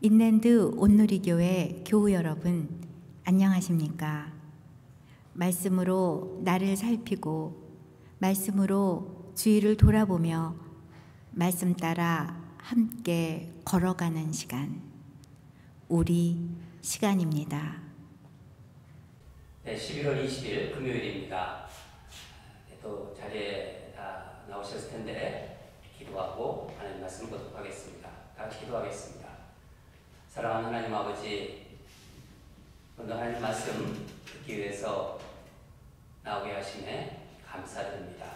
인랜드 온누리교회 교우 여러분, 안녕하십니까? 말씀으로 나를 살피고 말씀으로 주위를 돌아보며 말씀 따라 함께 걸어가는 시간, 우리 시간입니다. 네, 11월 20일 금요일입니다. 또 자리에 다 나오셨을 텐데 기도하고 하나님 말씀 보도록 하겠습니다. 다 같이 기도하겠습니다. 사랑하는 하나님 아버지, 오늘 하나님 말씀 듣기 위해서 나오게 하심에 감사드립니다.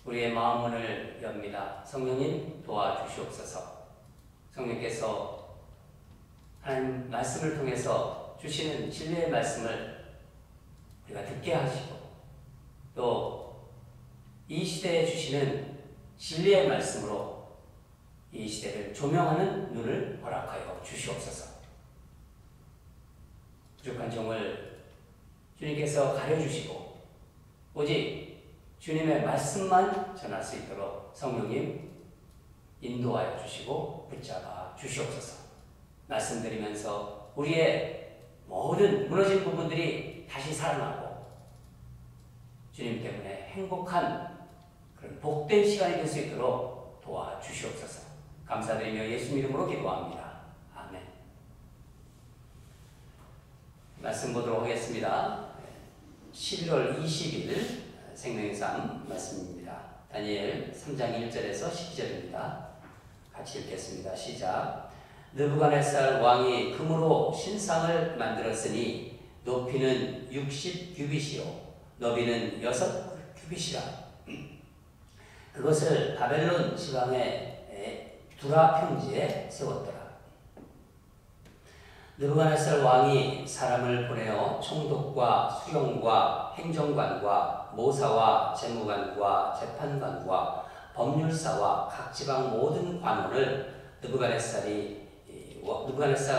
우리의 마음 문을 엽니다. 성령님 도와주시옵소서. 성령께서 하나님 말씀을 통해서 주시는 진리의 말씀을 우리가 듣게 하시고, 또 이 시대에 주시는 진리의 말씀으로 이 시대를 조명하는 눈을 허락하여 주시옵소서. 부족한 종을 주님께서 가려주시고 오직 주님의 말씀만 전할 수 있도록 성령님 인도하여 주시고 붙잡아 주시옵소서. 말씀드리면서 우리의 모든 무너진 부분들이 다시 살아나고 주님 때문에 행복한 그런 복된 시간이 될 수 있도록 도와주시옵소서. 감사드리며 예수 이름으로 기도합니다. 아멘. 말씀 보도록 하겠습니다. 11월 20일 생명의 삶 말씀입니다. 다니엘 3장 1절에서 12절입니다. 같이 읽겠습니다. 시작. 느부갓네살 왕이 금으로 신상을 만들었으니 높이는 60규빗이요 너비는 6규빗이라. 그것을 바벨론 지방의 두라 평지에 세웠더라. 느부갓네살 왕이 사람을 보내어 총독과 수령과 행정관과 모사와 재무관과 재판관과 법률사와 각 지방 모든 관원을 느부갓네살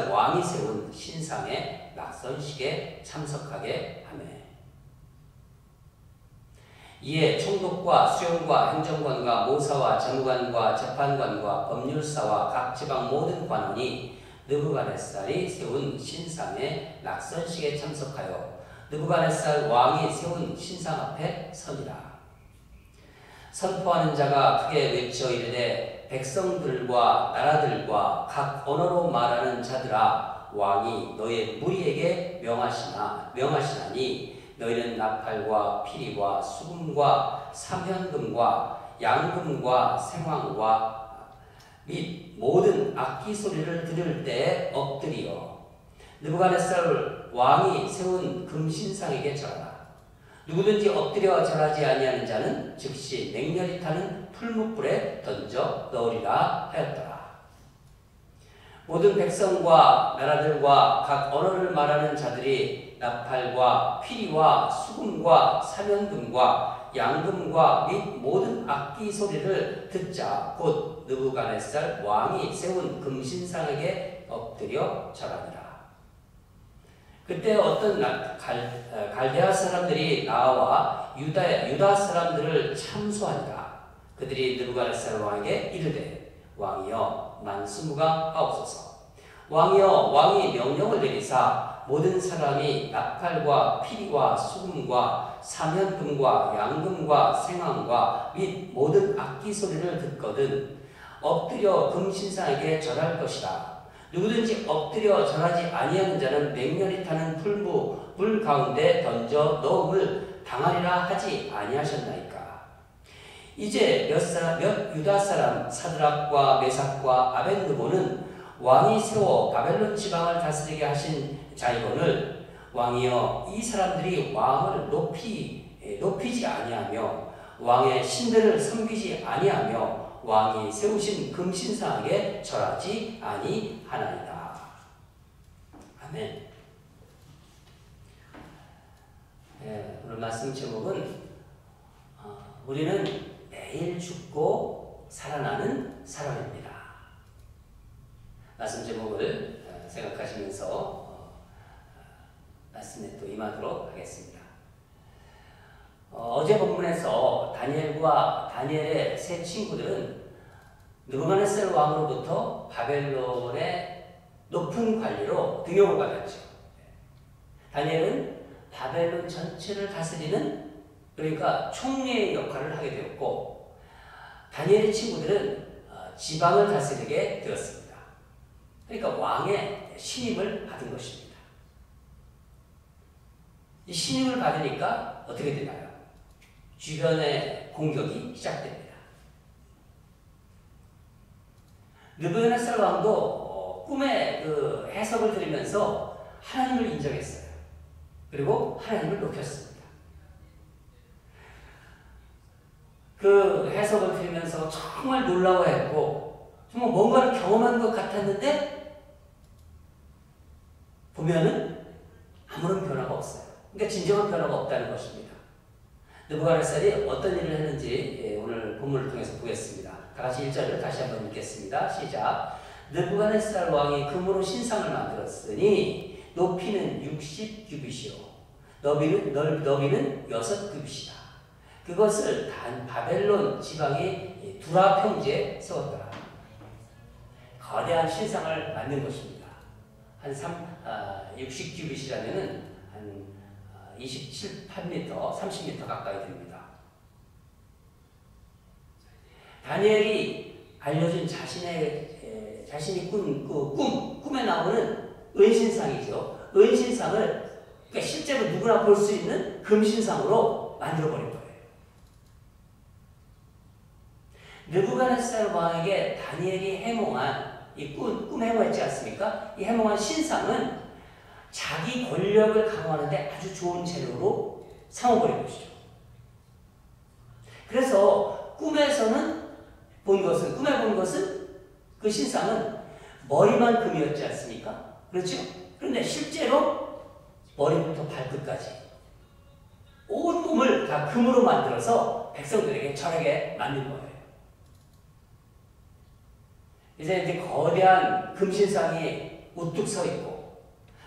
왕이 세운 신상의 낙선식에 참석하게 하매, 이에 총독과 수령과 행정관과 모사와 재무관과 재판관과 법률사와 각 지방 모든 관원이 느부갓네살이 세운 신상의 낙선식에 참석하여 느부갓네살 왕이 세운 신상 앞에 서니라. 선포하는 자가 크게 외쳐 이르되 백성들과 나라들과 각 언어로 말하는 자들아, 왕이 너의 무리에게 명하시나니 너희는 나팔과 피리와 수금과 사면금과 양금과 생황과 및 모든 악기 소리를 들을 때에 엎드리어 느부갓네살 왕이 세운 금신상에게 절하라. 누구든지 엎드려 절하지 아니하는 자는 즉시 맹렬히 타는 풀무불에 던져 넣으리라 하였더라. 모든 백성과 나라들과 각 언어를 말하는 자들이 나팔과 피리와 수금과 사면금과 양금과 및 모든 악기 소리를 듣자 곧 느부갓네살 왕이 세운 금신상에게 엎드려 절하니라. 그때 어떤 갈대아 사람들이 나와 유다 사람들을 참소하니라. 그들이 느부갓네살 왕에게 이르되 왕이여 만수무강하옵소서. 왕이여 왕이 명령을 내리사 모든 사람이 나팔과 피리와 수금과 사면금과 양금과 생황과 및 모든 악기 소리를 듣거든 엎드려 금신상에게 절할 것이라. 누구든지 엎드려 절하지 아니하는 자는 맹렬히 타는 불 가운데 던져 넣음을 당하리라 하지 아니하셨나이까. 이제 몇 유다 사람 사드락과 메삭과 아벳느고는 왕이 세워 바벨론 지방을 다스리게 하신 자이거늘 왕이여 이 사람들이 왕을 높이지 아니하며 왕의 신들을 섬기지 아니하며 왕이 세우신 금신상에게 절하지 아니하나이다. 아멘. 오늘 말씀 제목은 우리는 매일 죽고 살아나는 사람입니다. 말씀 제목을 생각하시면서 말씀에 또 임하도록 하겠습니다. 어제 본문에서 다니엘과 다니엘의 세 친구들은 느부갓네살 왕으로부터 바벨론의 높은 관리로 등용을 받았죠. 다니엘은 바벨론 전체를 다스리는, 그러니까 총리의 역할을 하게 되었고, 다니엘의 친구들은 지방을 다스리게 되었습니다. 그러니까 왕의 신임을 받은 것입니다. 이 신임을 받으니까 어떻게 되나요? 주변의 공격이 시작됩니다. 느부갓네살 왕도 꿈의 그 해석을 들으면서 하나님을 인정했어요. 그리고 하나님을 높였습니다. 그 해석을 들으면서 정말 놀라워했고, 정말 뭔가를 경험한 것 같았는데, 보면은 아무런 변화가 없어요. 그러니까 진정한 변화가 없다는 것입니다. 느부갓네살이 어떤 일을 했는지 오늘 본문을 통해서 보겠습니다. 다 같이 1절을 다시 한번 읽겠습니다. 시작. 느부갓네살 왕이 금으로 신상을 만들었으니 높이는 60규빗이요 너비는 6규빗이다. 그것을 단 바벨론 지방의 두라 평지에 세웠더라. 거대한 신상을 만든 것입니다. 한 60규빗이라면은 한 27, 8m, 30m 가까이 됩니다. 다니엘이 알려준 자신이 꾼 꿈에 나오는 은신상이죠. 은신상을 그러니까 실제로 누구나 볼 수 있는 금신상으로 만들어버린 거예요. 느부갓네살 왕에게 다니엘이 해몽한 이 꿈 해몽했지 않습니까? 이 해몽한 신상은 자기 권력을 강화하는데 아주 좋은 재료로 삼아버린 것이죠. 그래서 꿈에 본 것은 그 신상은 머리만 금이었지 않습니까? 그렇죠? 그런데 실제로 머리부터 발끝까지 온 몸을 다 금으로 만들어서 백성들에게 절하게 만든 거예요. 이제 거대한 금신상이 우뚝 서 있고,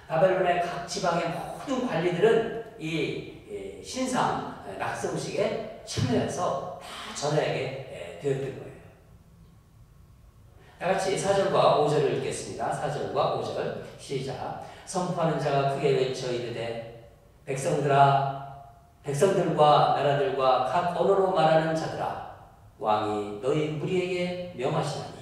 바벨론의 각 지방의 모든 관리들은 이 신상 낙성식에 참여해서 다 전하게 되었던 거예요. 다 같이 4절과 5절을 읽겠습니다. 4절과 5절 시작. 선포하는 자가 크게 외쳐 이르되 백성들과 나라들과 각 언어로 말하는 자들아, 왕이 너희 무리에게 명하시나니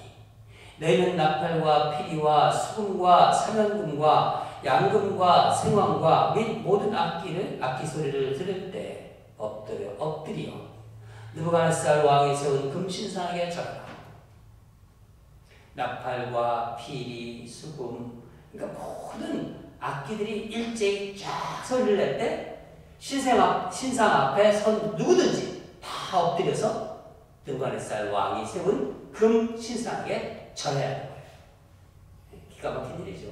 너희는 나팔과 피리와 수금과 사면금과 양금과 생황과 및 모든 악기 소리를 들을 때 엎드려 느부갓네살 왕이 세운 금신상에게 절하라. 나팔과 피리, 수금, 그러니까 모든 악기들이 일제히 쫙 소리를 낼 때 신상 앞에 선 누구든지 다 엎드려서 느부갓네살 왕이 세운 금 신상에게 절해야 하는 거예요. 기가 막힌 일이죠.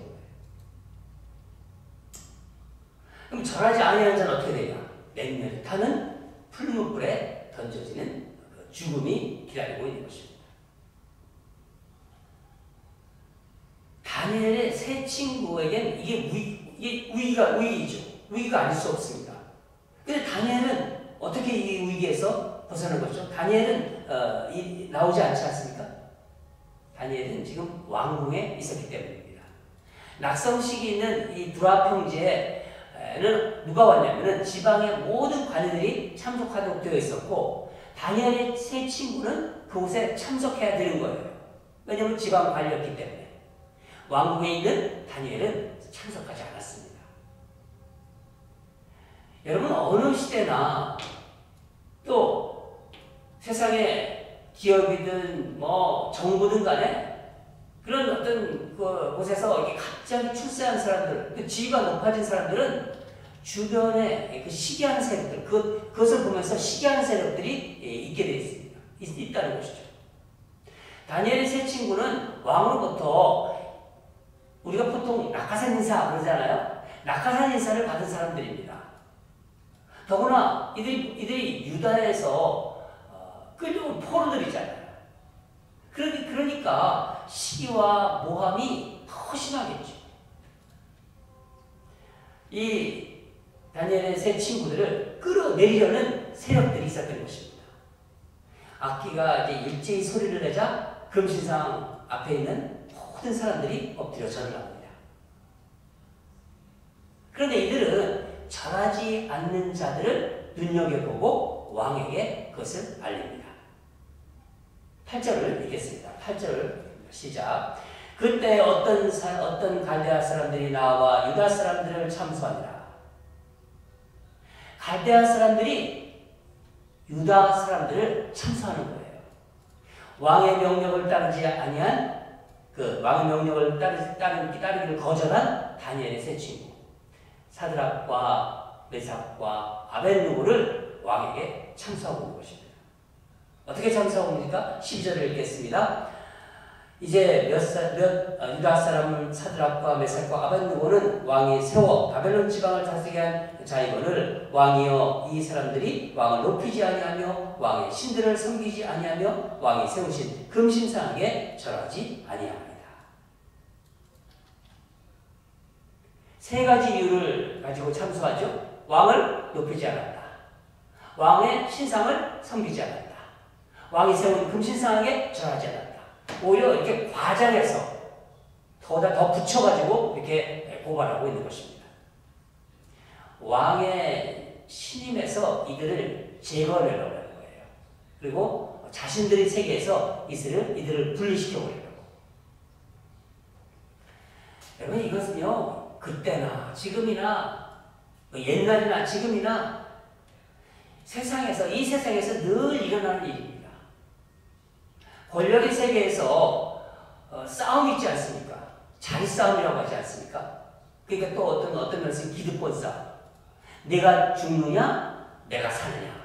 그럼 절하지 아니하는 자는 어떻게 되냐? 맹렬히 타는 풀무불에 던져지는 죽음이 기다리고 있는 것입니다. 다니엘의 세 친구에겐 이게 위기죠. 위기가 아닐 수 없습니다. 근데 다니엘은 어떻게 이 위기에서 벗어난 거죠? 다니엘은 나오지 않지 않습니까? 다니엘은 지금 왕궁에 있었기 때문입니다. 낙성식이 있는 이 두라 평지에는 누가 왔냐면은 지방의 모든 관리들이 참석하도록 되어 있었고, 다니엘의 세 친구는 그곳에 참석해야 되는 거예요. 왜냐하면 지방 관리였기 때문에. 왕궁에 있는 다니엘은 참석하지 않았습니다. 여러분, 어느 시대나 또 세상에 기업이든 정부든 간에 그런 어떤 곳에서 이렇게 갑자기 출세한 사람들, 그 지위가 높아진 사람들은 주변에 그 시기하는 세력들, 그것을 보면서 시기하는 세력들이 있게 되어 있습니다. 있다는 것이죠. 다니엘의 세 친구는 왕으로부터 우리가 보통 낙하산 인사 그러잖아요. 낙하산 인사를 받은 사람들입니다. 더구나 이들이 유다에서 끌려온 포로들이잖아요. 그러니까 시기와 모함이 더 심하겠죠. 이 다니엘의 세 친구들을 끌어내리려는 세력들이 있었던 것입니다. 악기가 이제 일제히 소리를 내자 금신상 앞에 있는 모든 사람들이 엎드려 절을 합니다. 그런데 이들은 절하지 않는 자들을 눈여겨보고 왕에게 그것을 알립니다. 8절을 읽겠습니다. 8절 시작. 그때 어떤 갈대아 사람들이 나와 유다 사람들을 참소하니라. 갈대아 사람들이 유다 사람들을 참소하는 거예요. 왕의 명령을 따르지 아니한 왕의 명령을 따르기를 거절한 다니엘의 세 친구 사드락과 메삭과 아벳느고를 왕에게 참소하고 있는 것입니다. 어떻게 참소하고 있습니까? 12절을 읽겠습니다. 이제 유다 사람 사드락과 메삭과 아벳느고는 왕이 세워 바벨론 지방을 다스리게 한 자이거늘 왕이여 이 사람들이 왕을 높이지 아니하며 왕의 신들을 섬기지 아니하며 왕이 세우신 금신상에 절하지 아니합니다. 세 가지 이유를 가지고 참소하죠. 왕을 높이지 않았다. 왕의 신상을 섬기지 않았다. 왕이 세운 금신상에 절하지 않았다. 오히려 이렇게 과장해서 더 붙여가지고 이렇게 고발하고 있는 것입니다. 왕의 신임에서 이들을 제거하려고 하는 거예요. 그리고 자신들의 세계에서 이들을 분리시켜버리려고. 여러분 이것은요 그때나 지금이나 옛날이나 지금이나 이 세상에서 늘 일어나는 일입니다. 권력의 세계에서 싸움이 있지 않습니까? 자리 싸움이라고 하지 않습니까? 그러니까 또 어떤 면에서는 기득권 싸움. 내가 죽느냐, 내가 사느냐.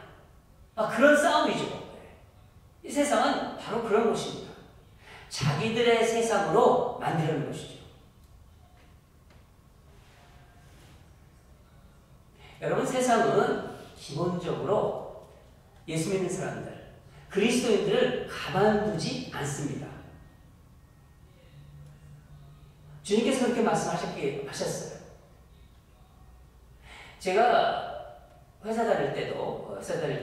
그런 싸움이죠. 이 세상은 바로 그런 것입니다. 자기들의 세상으로 만드는 것이죠. 여러분 세상은 기본적으로 예수 믿는 사람들, 그리스도인들을 가만두지 않습니다. 주님께서 그렇게 말씀하셨어요. 제가 회사 다닐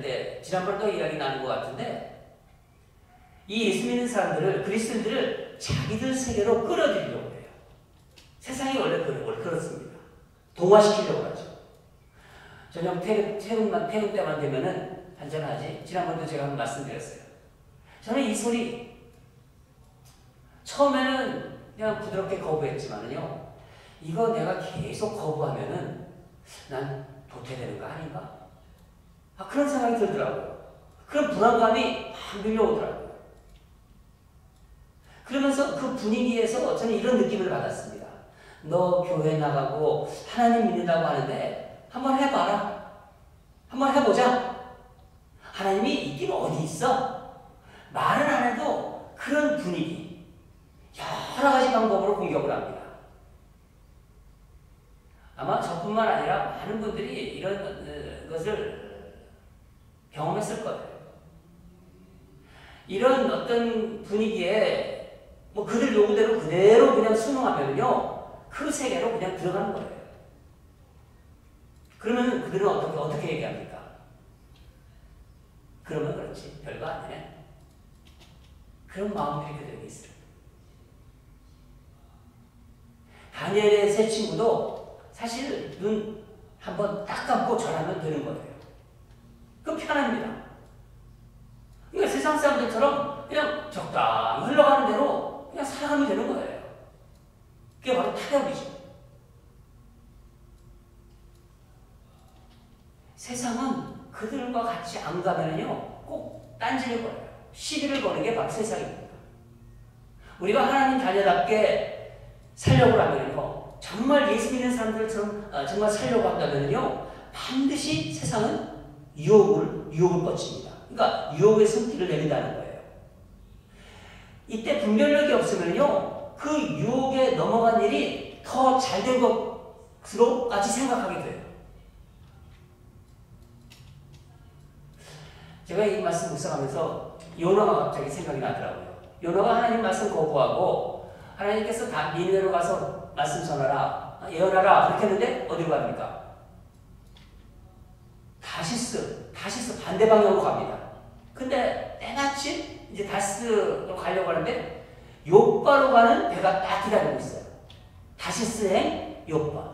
때 지난번에도 이야기 나눈 것 같은데 이 예수 믿는 사람들을 그리스도인들을 자기들 세계로 끌어들이려고 해요. 세상이 원래 그렇습니다. 동화시키려고 하죠. 저녁 퇴근 때만 되면은 한잔하지. 지난번에도 제가 한번 말씀드렸어요. 저는 이 소리 처음에는 그냥 부드럽게 거부했지만은요. 이거 내가 계속 거부하면은 난 도태되는 거 아닌가? 그런 생각이 들더라고요. 그런 불안감이 막 밀려오더라고요. 그러면서 그 분위기에서 저는 이런 느낌을 받았습니다. 너 교회 나가고 하나님 믿는다고 하는데 한번 해봐라. 한번 해보자. 하나님이 있긴 어디 있어? 말은 안 해도 그런 분위기, 여러 가지 방법으로 공격을 합니다. 아마 저뿐만 아니라 많은 분들이 이런 것을 경험했을 거예요. 이런 어떤 분위기에 그들 요구대로 그대로 그냥 순응하면요, 그 세계로 그냥 들어가는 거예요. 그러면 그들은 어떻게 얘기합니까? 그러면 그렇지. 별거 아니네. 그런 마음들이 그들에게 있어요. 다니엘의 세 친구도 사실 눈 한번 딱 감고 절하면 되는 거예요. 그럼 편합니다. 그러니까 세상 사람들처럼 그냥 적당히 흘러가는 대로 그냥 살아가면 되는 거예요. 그게 바로 타협이죠. 세상은 그들과 같이 안 가면요, 꼭 딴지를 걸어요. 시비를 거는 게 바로 세상입니다. 우리가 하나님 자녀답게 살려고 하면요, 정말 예수 믿는 사람들처럼 정말 살려고 한다면요, 반드시 세상은 유혹을 뻗칩니다. 그러니까 유혹의 손길을 내린다는 거예요. 이때 분별력이 없으면요, 그 유혹에 넘어간 일이 더 잘된 것으로 같이 생각하게 돼요. 제가 이 말씀 묵상하면서 요나가 갑자기 생각이 나더라고요. 요나가 하나님 말씀 거부하고 하나님께서 다 니느웨로 가서 말씀 전하라, 예언하라 그렇게 했는데 어디로 갑니까? 다시스 반대 방향으로 갑니다. 근데 때마침 이제 다스로 가려고 하는데 욥바로 가는 배가 딱 기다리고 있어요. 다시스행 욥바.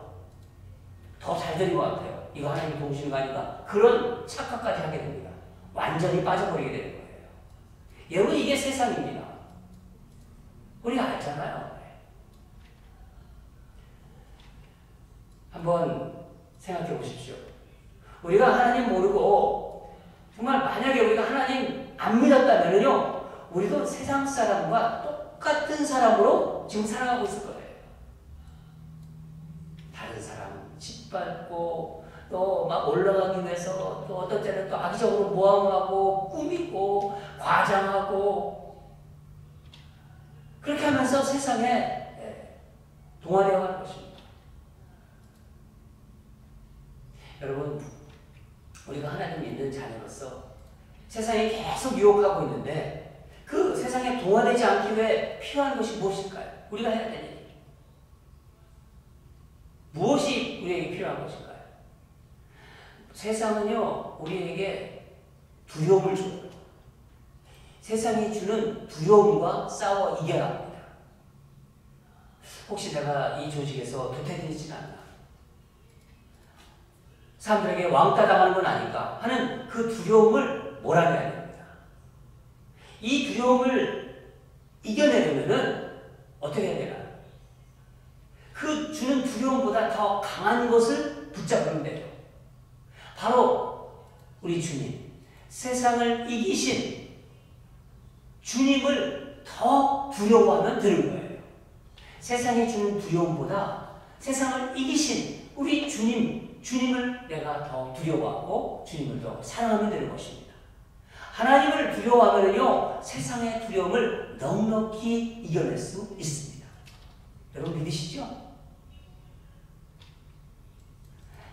더 잘 들린 것 같아요. 이거 하나님 도우시는 거 아닌가? 그런 착각까지 하게 됩니다. 완전히 빠져버리게 되는 거예요. 여러분 이게 세상입니다. 우리가 알잖아요. 한번 생각해 보십시오. 우리가 하나님 모르고 정말 만약에 우리가 하나님 안 믿었다면요, 우리도 세상 사람과 똑같은 사람으로 지금 살아가고 있을 거예요. 다른 사람 짓밟고 또 막 올라가기 위해서 또 어떤 때는 또 악의적으로 모함하고 꾸미고 과장하고 그렇게 하면서 세상에 동화되어 가는 것입니다. 여러분, 우리가 하나님 믿는 자녀로서 세상에 계속 유혹하고 있는데 그 세상에 동화되지 않기 위해 필요한 것이 무엇일까요? 우리가 해야 되는 일. 무엇이 우리에게 필요한 것일까요? 세상은요, 우리에게 두려움을 줘요. 세상이 주는 두려움과 싸워 이겨야 합니다. 혹시 내가 이 조직에서 도태되지는 않나? 사람들에게 왕따 당하는 건 아닐까 하는 그 두려움을 몰아내야 됩니다. 이 두려움을 이겨내려면 어떻게 해야 되나? 그 주는 두려움보다 더 강한 것을 붙잡으면 돼요. 바로 우리 주님, 세상을 이기신 주님을 더 두려워하면 되는 거예요. 세상이 주는 두려움보다 세상을 이기신 우리 주님을 내가 더 두려워하고 주님을 더 사랑하면 되는 것입니다. 하나님을 두려워하면요, 세상의 두려움을 넉넉히 이겨낼 수 있습니다. 여러분 믿으시죠?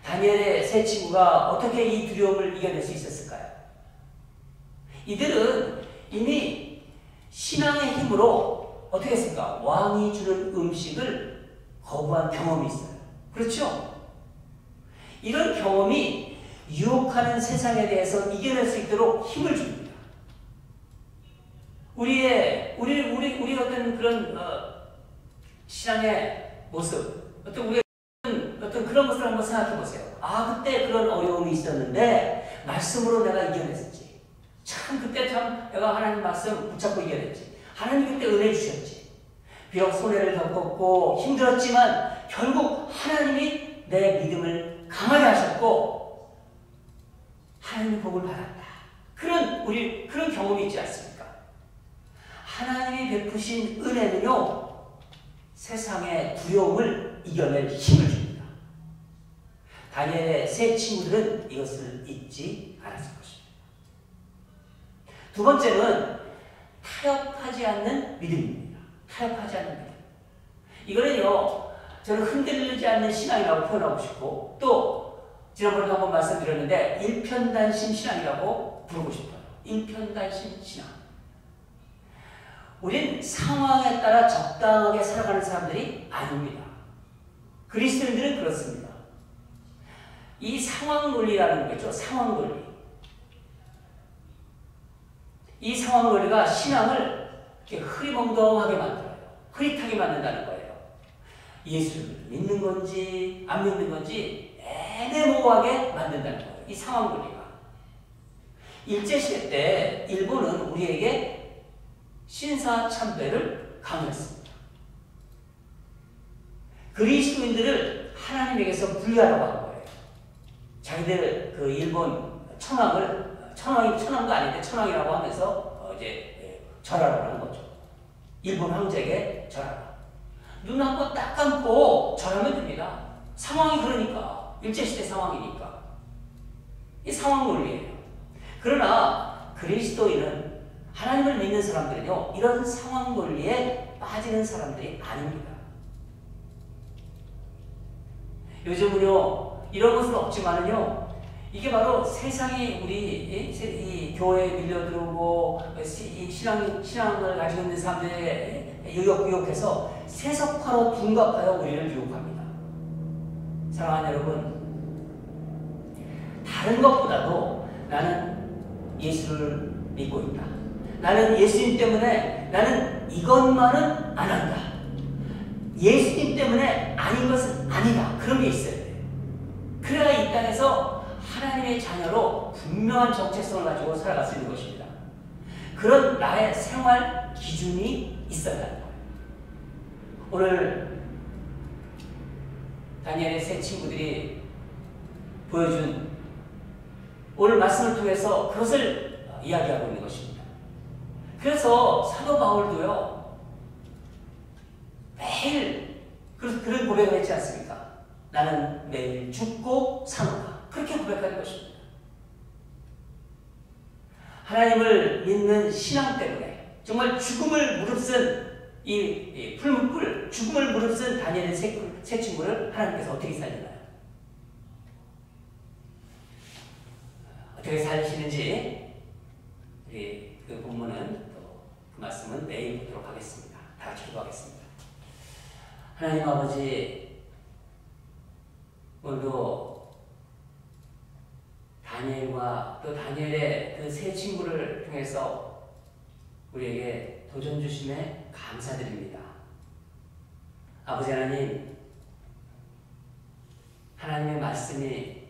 다니엘의 세 친구가 어떻게 이 두려움을 이겨낼 수 있었을까요? 이들은 이미 신앙의 힘으로 어떻게 했습니까? 왕이 주는 음식을 거부한 경험이 있어요. 그렇죠? 이런 경험이 유혹하는 세상에 대해서 이겨낼 수 있도록 힘을 줍니다. 우리 어떤 그런 신앙의 모습, 어떤 그런 것을 한번 생각해 보세요. 아, 그때 그런 어려움이 있었는데 말씀으로 내가 이겨냈었지. 참 그때 참 내가 하나님 말씀 붙잡고 이겨냈지. 하나님 그때 은혜 주셨지. 비록 손해를 겪었고 힘들었지만 결국 하나님이 내 믿음을 강하게 하셨고 하나님의 복을 받았다. 그런 경험이 있지 않습니까? 하나님이 베푸신 은혜는요, 세상의 두려움을 이겨낼 힘을 줍니다. 다니엘의 세 친구들은 이것을 잊지 않았을 것입니다. 두 번째는 타협하지 않는 믿음입니다. 타협하지 않는 믿음. 이거는요, 저는 흔들리지 않는 신앙이라고 표현하고 싶고, 또 지난번에도 한번 말씀드렸는데 일편단심 신앙이라고 부르고 싶어요. 일편단심 신앙. 우린 상황에 따라 적당하게 살아가는 사람들이 아닙니다. 그리스도인들은 그렇습니다. 이 상황 논리라는 거죠. 상황 논리. 이 상황 논리가 신앙을 이렇게 흐리멍덩하게 만들어요. 흐릿하게 만든다는 거예요. 예수를 믿는 건지 안 믿는 건지 애매모호하게 만든다는 거예요. 이 상황 논리가. 일제시대 때 일본은 우리에게 신사참배를 강요했습니다. 그리스도인들을 하나님에게서 분리하라고 한 거예요. 자기들 그 일본 천황도 아닌데 천황이라고 하면서 이제 절하라고 하는 거죠. 일본 황제에게 절하라. 눈 한번 딱 감고 절하면 됩니다. 상황이 그러니까. 일제시대 상황이니까. 이 상황 논리예요. 그러나 그리스도인은 하나님을 믿는 사람들은요, 이런 상황 논리에 빠지는 사람들이 아닙니다. 요즘은요, 이런 것은 없지만은요, 이게 바로 세상이 우리 이 교회에 밀려들어오고 이 신앙을 가지고 있는 사람들의 유혹해서 세속화로 둔갑하여 우리를 유혹합니다. 사랑하는 여러분, 다른 것보다도 나는 예수를 믿고 있다. 나는 예수님 때문에 나는 이것만은 안 한다. 예수님 때문에 아닌 것은 아니다. 그런 게 있어야 돼요. 그래야 이 땅에서 하나님의 자녀로 분명한 정체성을 가지고 살아갈 수 있는 것입니다. 그런 나의 생활 기준이 있어야 한다. 오늘 다니엘의 세 친구들이 보여준 오늘 말씀을 통해서 그것을 이야기하고 있는 것입니다. 그래서 사도 바울도요, 매일 그런 고백을 했지 않습니까? 나는 매일 죽고 사노라. 그렇게 고백하는 것입니다. 하나님을 믿는 신앙 때문에 정말 죽음을 무릅쓴 이 풀무불, 죽음을 무릅쓴 다니엘의 세 친구를 하나님께서 어떻게 살리나요? 어떻게 살리시는지 우리 그 본문은 또 그 말씀은 내일 보도록 하겠습니다. 다 같이 기도하겠습니다. 하나님 아버지, 오늘도 다니엘과 또 다니엘의 그 세 친구를 통해서 우리에게 도전 주심에 감사드립니다. 아버지 하나님, 하나님의 말씀이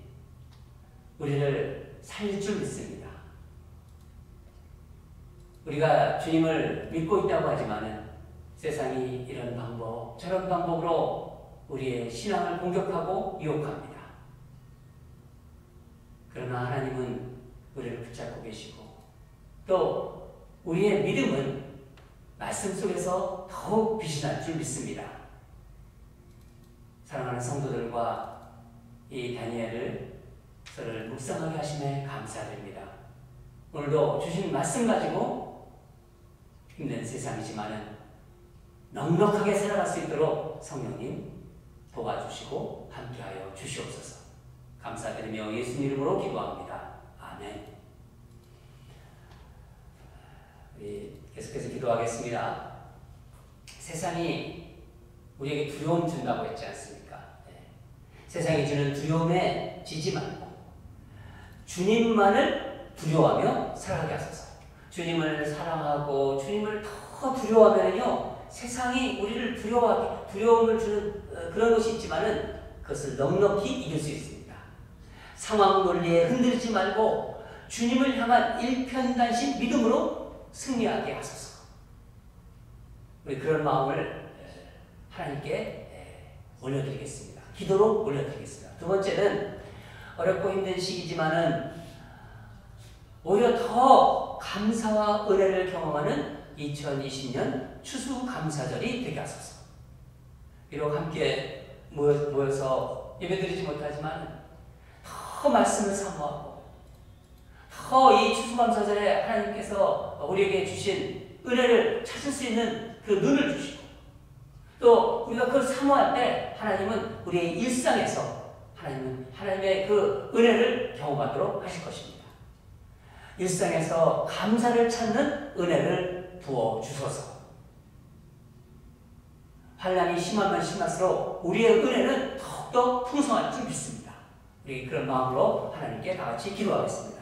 우리를 살릴 줄 믿습니다. 우리가 주님을 믿고 있다고 하지만은 세상이 이런 방법, 저런 방법으로 우리의 신앙을 공격하고 유혹합니다. 그러나 하나님은 우리를 붙잡고 계시고 또 우리의 믿음은 말씀 속에서 더욱 빛이 날 줄 믿습니다. 사랑하는 성도들과 이 다니엘을 저를 묵상하게 하심에 감사드립니다. 오늘도 주신 말씀 가지고 힘든 세상이지만은 넉넉하게 살아갈 수 있도록 성령님 도와주시고 함께하여 주시옵소서. 감사드리며 예수님 이름으로 기도합니다. 아멘. 우리 계속해서 기도하겠습니다. 세상이 우리에게 두려움 준다고 했지 않습니까? 세상이 주는 두려움에 지지 말고 주님만을 두려워하며 살아가게 하소서. 주님을 사랑하고 주님을 더 두려워하면요, 세상이 우리를 두려움을 주는 그런 것이 있지만은 그것을 넉넉히 이길 수 있습니다. 상황 논리에 흔들리지 말고 주님을 향한 일편단심 믿음으로 승리하게 하소서. 우리 그런 마음을 하나님께 올려드리겠습니다. 기도로 올려드리겠습니다. 두 번째는 어렵고 힘든 시기지만은 오히려 더 감사와 은혜를 경험하는 2020년 추수감사절이 되게 하소서. 비록 함께 모여서 예배드리지 못하지만 더 말씀을 사모하고 더 이 추수감사절에 하나님께서 우리에게 주신 은혜를 찾을 수 있는 그 눈을 주시고 또 우리가 그걸 사모할 때 하나님은 우리의 일상에서 하나님의 그 은혜를 경험하도록 하실 것입니다. 일상에서 감사를 찾는 은혜를 부어주소서. 환난이 심하면 심할수록 우리의 은혜는 더욱더 풍성할 줄 믿습니다. 우리 그런 마음으로 하나님께 다 같이 기도하겠습니다.